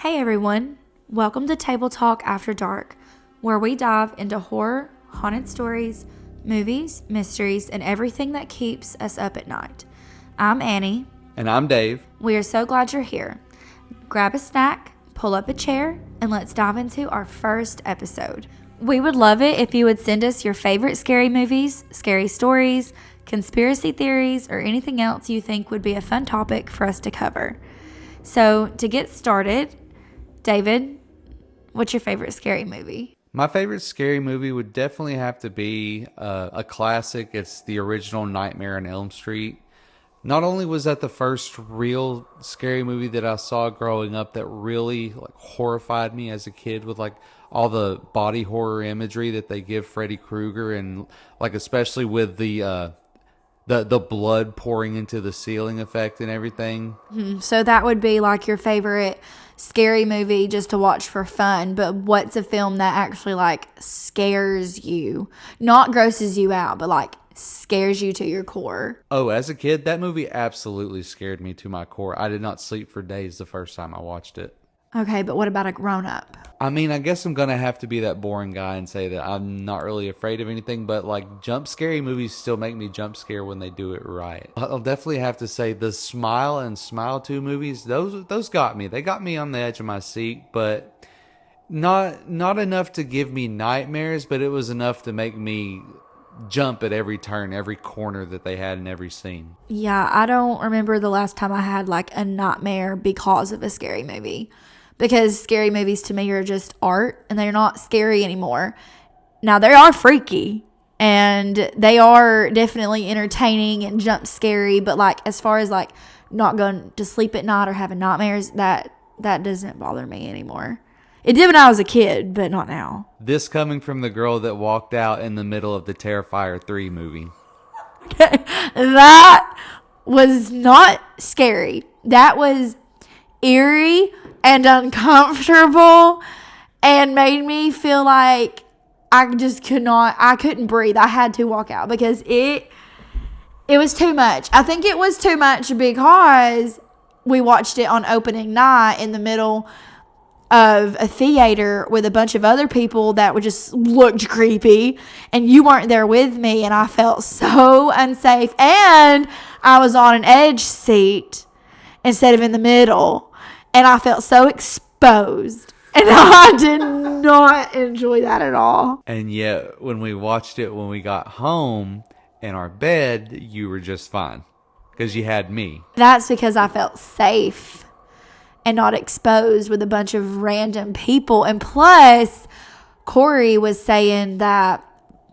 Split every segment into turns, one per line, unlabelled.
Hey everyone, welcome to Table Talk After Dark, where we dive into horror, haunted stories, movies, mysteries, and everything that keeps us up at night. I'm Annie.
And I'm Dave.
We are so glad you're here. Grab a snack, pull up a chair, and let's dive into our first episode. We would love it if you would send us your favorite scary movies, scary stories, conspiracy theories, or anything else you think would be a fun topic for us to cover. So, to get started, David, what's your favorite scary movie?
My favorite scary movie would definitely have to be a classic. It's the original Nightmare on Elm Street. Not only was that the first real scary movie that I saw growing up that really horrified me as a kid with all the body horror imagery that they give Freddy Krueger, and especially with the blood pouring into the ceiling effect and everything.
So that would be your favorite scary movie just to watch for fun, but what's a film that actually scares you? Not grosses you out, but scares you to your core?
Oh, as a kid, that movie absolutely scared me to my core. I did not sleep for days the first time I watched it.
Okay, but what about a grown-up?
I mean, I guess I'm going to have to be that boring guy and say that I'm not really afraid of anything, but jump scary movies still make me jump scare when they do it right. I'll definitely have to say the Smile and Smile 2 movies, those got me. They got me on the edge of my seat, but not enough to give me nightmares, but it was enough to make me jump at every turn, every corner that they had in every scene.
Yeah, I don't remember the last time I had a nightmare because of a scary movie. Because scary movies to me are just art and they're not scary anymore. Now, they are freaky and they are definitely entertaining and jump scary. But as far as not going to sleep at night or having nightmares, that doesn't bother me anymore. It did when I was a kid, but not now.
This coming from the girl that walked out in the middle of the Terrifier 3 movie.
That was not scary. That was eerie and uncomfortable and made me feel like I couldn't breathe. I had to walk out because it was too much. I think it was too much because we watched it on opening night in the middle of a theater with a bunch of other people that would just looked creepy, and you weren't there with me, and I felt so unsafe, and I was on an edge seat instead of in the middle, and I felt so exposed, and I did not enjoy that at all.
And yet when we watched it when we got home in our bed, you were just fine because you had me.
That's because I felt safe and not exposed with a bunch of random people. And plus, Corey was saying that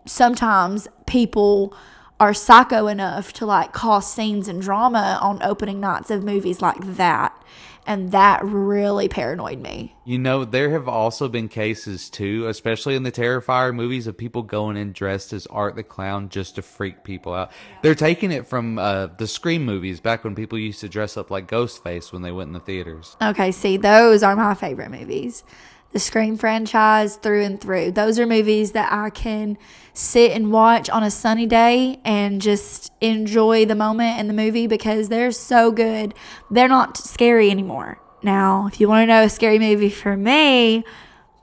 sometimes people are psycho enough to cause scenes and drama on opening nights of movies like that. And that really paranoid me.
You know, there have also been cases too, especially in the Terrifier movies, of people going in dressed as Art the Clown just to freak people out. They're taking it from the Scream movies, back when people used to dress up like Ghostface when they went in the theaters.
Okay, see, those are my favorite movies. The Scream franchise through and through. Those are movies that I can sit and watch on a sunny day and just enjoy the moment in the movie because they're so good. They're not scary anymore. Now, if you want to know a scary movie for me,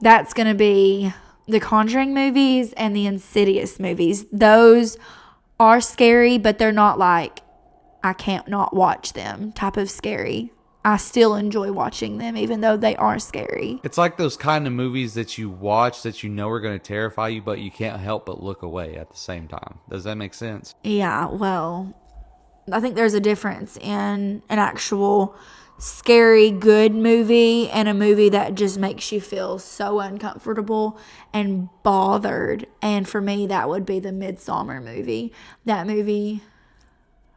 that's going to be the Conjuring movies and the Insidious movies. Those are scary, but they're not I can't not watch them type of scary. I still enjoy watching them, even though they are scary.
It's like those kind of movies that you watch that you know are going to terrify you, but you can't help but look away at the same time. Does that make sense?
Yeah, well, I think there's a difference in an actual scary, good movie and a movie that just makes you feel so uncomfortable and bothered. And for me, that would be the Midsommar movie. That movie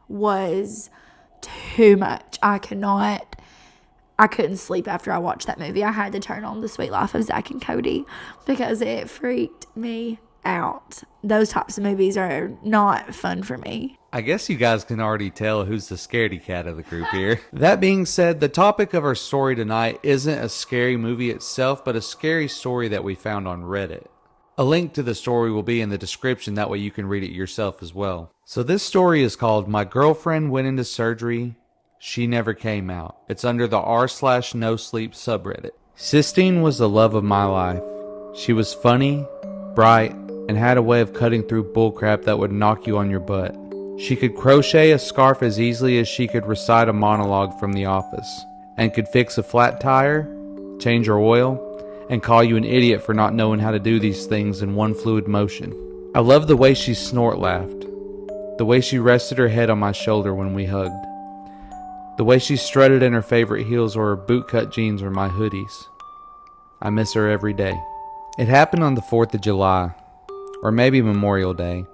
was too much. I couldn't sleep after I watched that movie. I had to turn on The Sweet Life of Zack and Cody because it freaked me out. Those types of movies are not fun for me.
I guess you guys can already tell who's the scaredy cat of the group here. That being said, the topic of our story tonight isn't a scary movie itself, but a scary story that we found on Reddit. A link to the story will be in the description, that way you can read it yourself as well. So this story is called My Girlfriend Went Into Surgery, She Never Came Out. It's under the r/nosleep subreddit. Sistine was the love of my life. She was funny, bright, and had a way of cutting through bullcrap that would knock you on your butt. She could crochet a scarf as easily as she could recite a monologue from The Office, and could fix a flat tire, change your oil, and call you an idiot for not knowing how to do these things in one fluid motion. I loved the way she snort laughed, the way she rested her head on my shoulder when we hugged, the way she strutted in her favorite heels or her bootcut jeans or my hoodies. I miss her every day. It happened on the 4th of July, or maybe Memorial Day.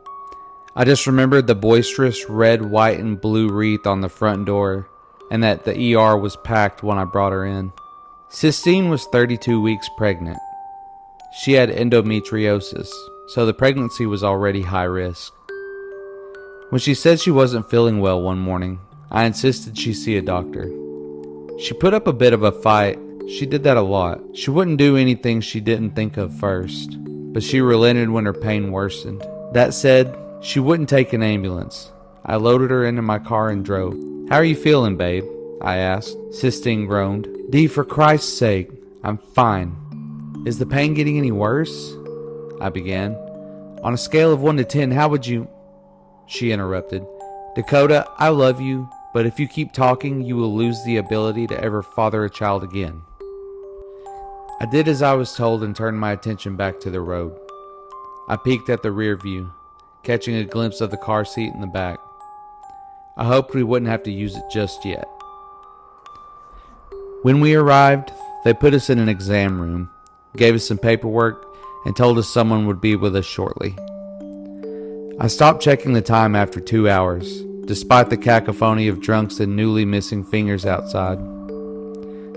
I just remembered the boisterous red, white, and blue wreath on the front door, and that the ER was packed when I brought her in. Sistine was 32 weeks pregnant. She had endometriosis, so the pregnancy was already high risk. When she said she wasn't feeling well one morning, I insisted she see a doctor. She put up a bit of a fight. She did that a lot. She wouldn't do anything she didn't think of first, but she relented when her pain worsened. That said, she wouldn't take an ambulance. I loaded her into my car and drove. "How are you feeling, babe?" I asked. Sistine groaned. "Dee, for Christ's sake, I'm fine." "Is the pain getting any worse?" I began. "On a scale of 1 to 10, how would you..." She interrupted. "Dakota, I love you, but if you keep talking, you will lose the ability to ever father a child again." I did as I was told and turned my attention back to the road. I peeked at the rear view, catching a glimpse of the car seat in the back. I hoped we wouldn't have to use it just yet. When we arrived, they put us in an exam room, gave us some paperwork, and told us someone would be with us shortly. I stopped checking the time after 2 hours, despite the cacophony of drunks and newly missing fingers outside.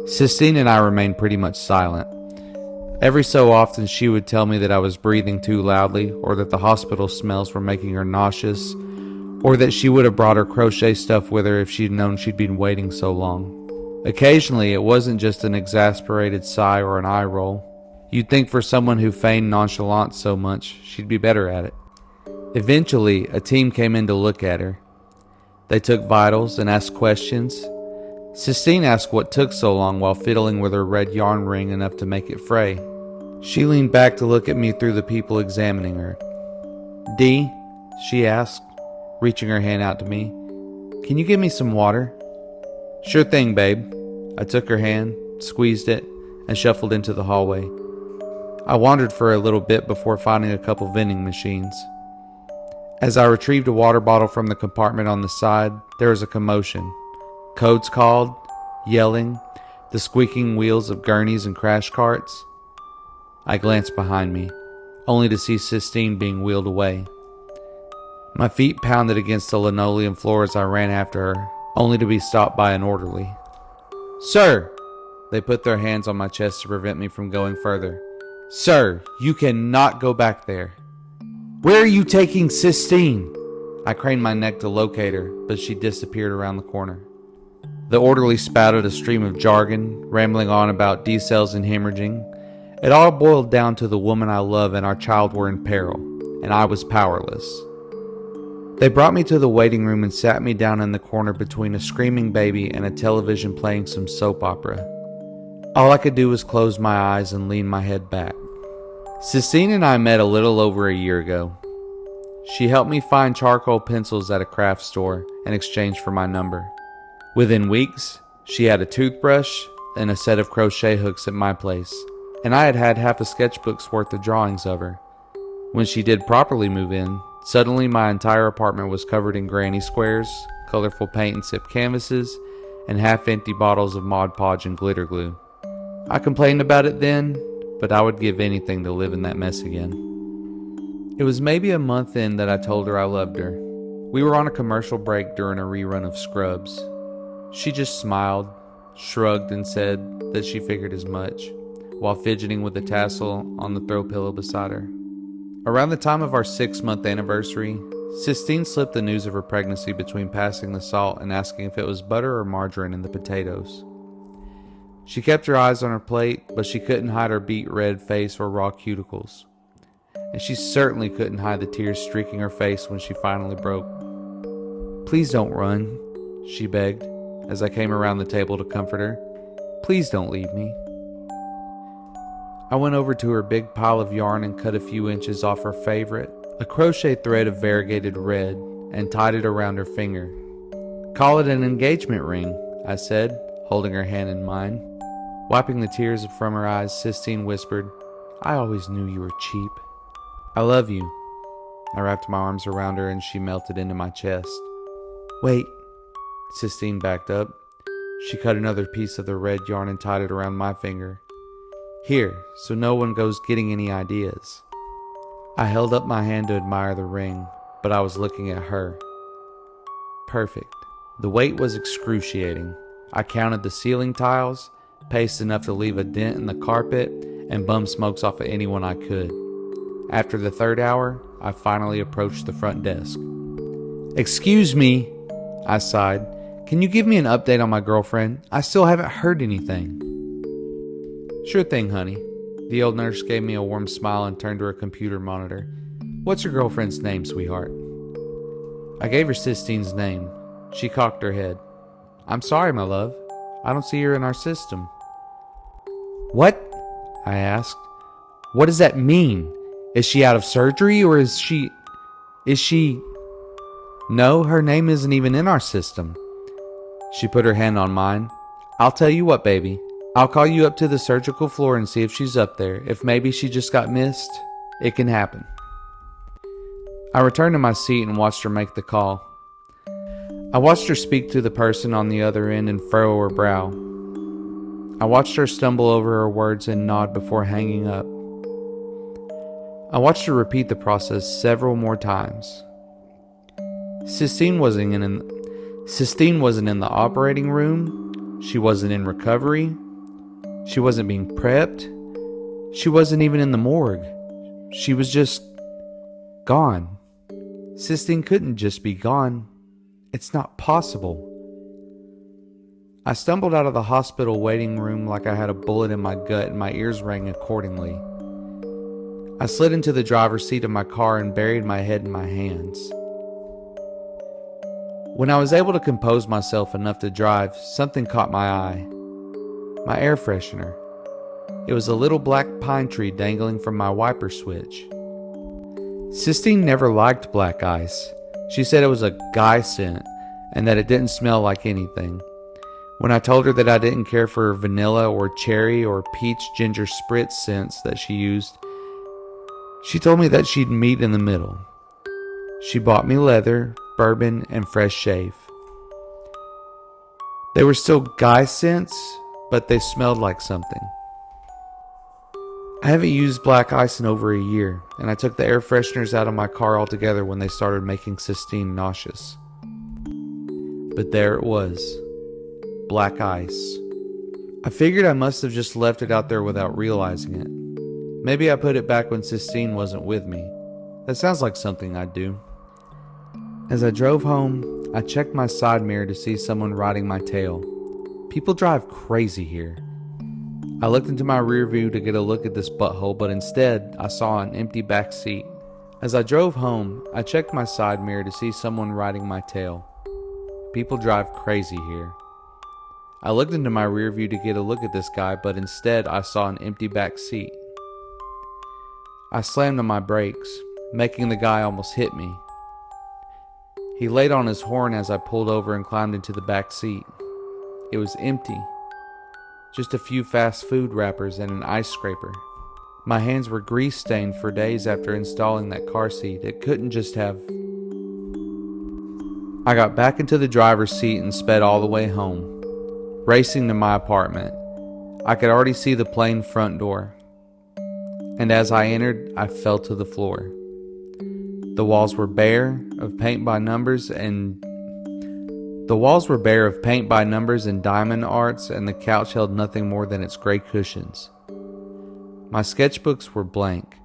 Sistine and I remained pretty much silent. Every so often she would tell me that I was breathing too loudly, or that the hospital smells were making her nauseous, or that she would have brought her crochet stuff with her if she'd known she'd been waiting so long. Occasionally, it wasn't just an exasperated sigh or an eye roll. You'd think for someone who feigned nonchalance so much, she'd be better at it. Eventually, a team came in to look at her. They took vitals and asked questions. Sistine asked what took so long while fiddling with her red yarn ring enough to make it fray. She leaned back to look at me through the people examining her. "Dee," she asked, reaching her hand out to me, "can you give me some water?" "Sure thing, babe." I took her hand, squeezed it, and shuffled into the hallway. I wandered for a little bit before finding a couple vending machines. As I retrieved a water bottle from the compartment on the side, there was a commotion. Codes called, yelling, the squeaking wheels of gurneys and crash carts. I glanced behind me, only to see Sistine being wheeled away. My feet pounded against the linoleum floor as I ran after her, only to be stopped by an orderly. "Sir!" They put their hands on my chest to prevent me from going further. "Sir, you cannot go back there." "Where are you taking Sistine?" I craned my neck to locate her, but she disappeared around the corner. The orderly spouted a stream of jargon, rambling on about decels and hemorrhaging. It all boiled down to the woman I love and our child were in peril, and I was powerless. They brought me to the waiting room and sat me down in the corner between a screaming baby and a television playing some soap opera. All I could do was close my eyes and lean my head back. Sistine and I met a little over a year ago. She helped me find charcoal pencils at a craft store in exchange for my number. Within weeks, she had a toothbrush and a set of crochet hooks at my place, and I had had half a sketchbook's worth of drawings of her. When she did properly move in, suddenly my entire apartment was covered in granny squares, colorful paint and sip canvases, and half-empty bottles of Mod Podge and glitter glue. I complained about it then, but I would give anything to live in that mess again. It was maybe a month in that I told her I loved her. We were on a commercial break during a rerun of Scrubs. She just smiled, shrugged, and said that she figured as much, while fidgeting with the tassel on the throw pillow beside her. Around the time of our 6-month anniversary, Sistine slipped the news of her pregnancy between passing the salt and asking if it was butter or margarine in the potatoes. She kept her eyes on her plate, but she couldn't hide her beet red face or raw cuticles. And she certainly couldn't hide the tears streaking her face when she finally broke. "Please don't run," she begged, as I came around the table to comfort her. "Please don't leave me." I went over to her big pile of yarn and cut a few inches off her favorite, a crochet thread of variegated red, and tied it around her finger. "Call it an engagement ring," I said, holding her hand in mine. Wiping the tears from her eyes, Sistine whispered, "I always knew you were cheap." "I love you." I wrapped my arms around her and she melted into my chest. "Wait." Sistine backed up. She cut another piece of the red yarn and tied it around my finger. "Here, so no one goes getting any ideas." I held up my hand to admire the ring, but I was looking at her. Perfect. The weight was excruciating. I counted the ceiling tiles, paced enough to leave a dent in the carpet, and bum smokes off of anyone I could. After the third hour, I finally approached the front desk. "Excuse me," I sighed. "Can you give me an update on my girlfriend? I still haven't heard anything." "Sure thing, honey." The old nurse gave me a warm smile and turned to her computer monitor. "What's your girlfriend's name, sweetheart?" I gave her Sistine's name. She cocked her head. "I'm sorry, my love. I don't see her in our system." "What?" I asked. "What does that mean? Is she out of surgery or is she... No, her name isn't even in our system." She put her hand on mine. "I'll tell you what, baby. I'll call you up to the surgical floor and see if she's up there. If maybe she just got missed, it can happen." I returned to my seat and watched her make the call. I watched her speak to the person on the other end and furrow her brow. I watched her stumble over her words and nod before hanging up. I watched her repeat the process several more times. Sistine wasn't in the operating room. She wasn't in recovery. She wasn't being prepped. She wasn't even in the morgue. She was just gone. Sistine couldn't just be gone. It's not possible. I stumbled out of the hospital waiting room like I had a bullet in my gut and my ears rang accordingly. I slid into the driver's seat of my car and buried my head in my hands. When I was able to compose myself enough to drive, something caught my eye. My air freshener. It was a little black pine tree dangling from my wiper switch. Sistine never liked black ice. She said it was a guy scent and that it didn't smell like anything. When I told her that I didn't care for vanilla or cherry or peach ginger spritz scents that she used, she told me that she'd meet in the middle. She bought me leather, bourbon, and fresh shave. They were still guy scents, but they smelled like something. I haven't used black ice in over a year, and I took the air fresheners out of my car altogether when they started making Sistine nauseous. But there it was. Black ice. I figured I must have just left it out there without realizing it. Maybe I put it back when Sistine wasn't with me. That sounds like something I'd do. As I drove home, I checked my side mirror to see someone riding my tail. People drive crazy here. I looked into my rear view to get a look at this butthole, but instead I saw an empty back seat. As I drove home, I checked my side mirror to see someone riding my tail. People drive crazy here. I looked into my rear view to get a look at this guy, but instead I saw an empty back seat. I slammed on my brakes, making the guy almost hit me. He laid on his horn as I pulled over and climbed into the back seat. It was empty. Just a few fast food wrappers and an ice scraper. My hands were grease stained for days after installing that car seat. It couldn't just have... I got back into the driver's seat and sped all the way home, racing to my apartment. I could already see the plain front door. And as I entered, I fell to the floor. The walls were bare of paint by numbers and diamond arts, and the couch held nothing more than its gray cushions. My sketchbooks were blank.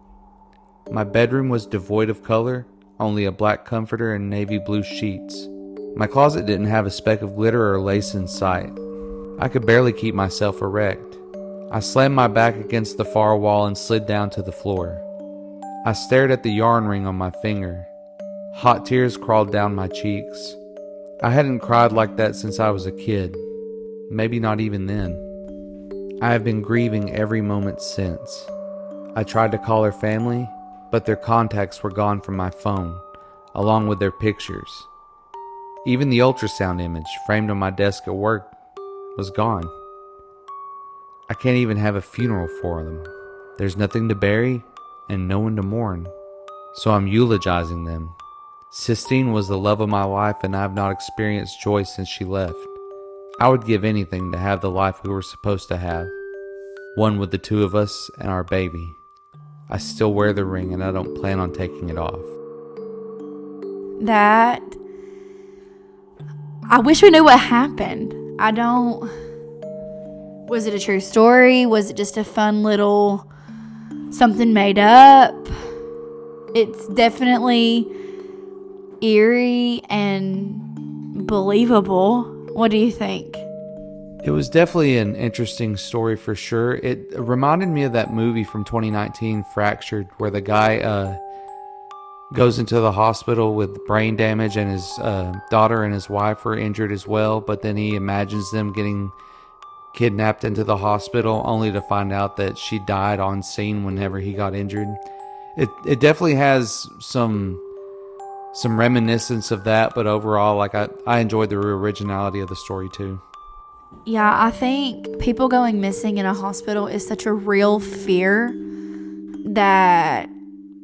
My bedroom was devoid of color, only a black comforter and navy blue sheets. My closet didn't have a speck of glitter or lace in sight. I could barely keep myself erect. I slammed my back against the far wall and slid down to the floor. I stared at the yarn ring on my finger. Hot tears crawled down my cheeks. I hadn't cried like that since I was a kid. Maybe not even then. I have been grieving every moment since. I tried to call her family, but their contacts were gone from my phone, along with their pictures. Even the ultrasound image framed on my desk at work was gone. I can't even have a funeral for them. There's nothing to bury and no one to mourn, so I'm eulogizing them. Sistine was the love of my life, and I have not experienced joy since she left. I would give anything to have the life we were supposed to have, one with the two of us and our baby. I still wear the ring, and I don't plan on taking it off.
I wish we knew what happened. Was it a true story? Was it just a fun little something made up? It's definitely eerie and believable. What do you think?
It was definitely an interesting story for sure. It reminded me of that movie from 2019, Fractured, where the guy goes into the hospital with brain damage, and his daughter and his wife are injured as well, but then he imagines them getting kidnapped into the hospital only to find out that she died on scene whenever he got injured. It definitely has some reminiscence of that, but overall, like I enjoyed the originality of the story too.
Yeah, I think people going missing in a hospital is such a real fear that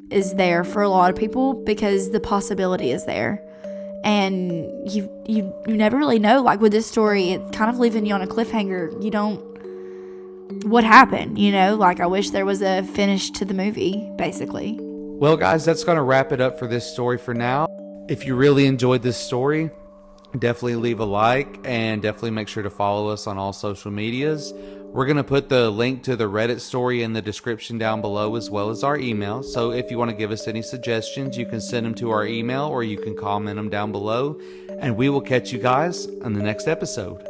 is there for a lot of people because the possibility is there. And you never really know. Like with this story, it's kind of leaving you on a cliffhanger. You don't, what happened, Like I wish there was a finish to the movie, basically.
Well, guys, that's going to wrap it up for this story for now. If you really enjoyed this story, definitely leave a like and definitely make sure to follow us on all social medias. We're going to put the link to the Reddit story in the description down below, as well as our email. So if you want to give us any suggestions, you can send them to our email or you can comment them down below. And we will catch you guys on the next episode.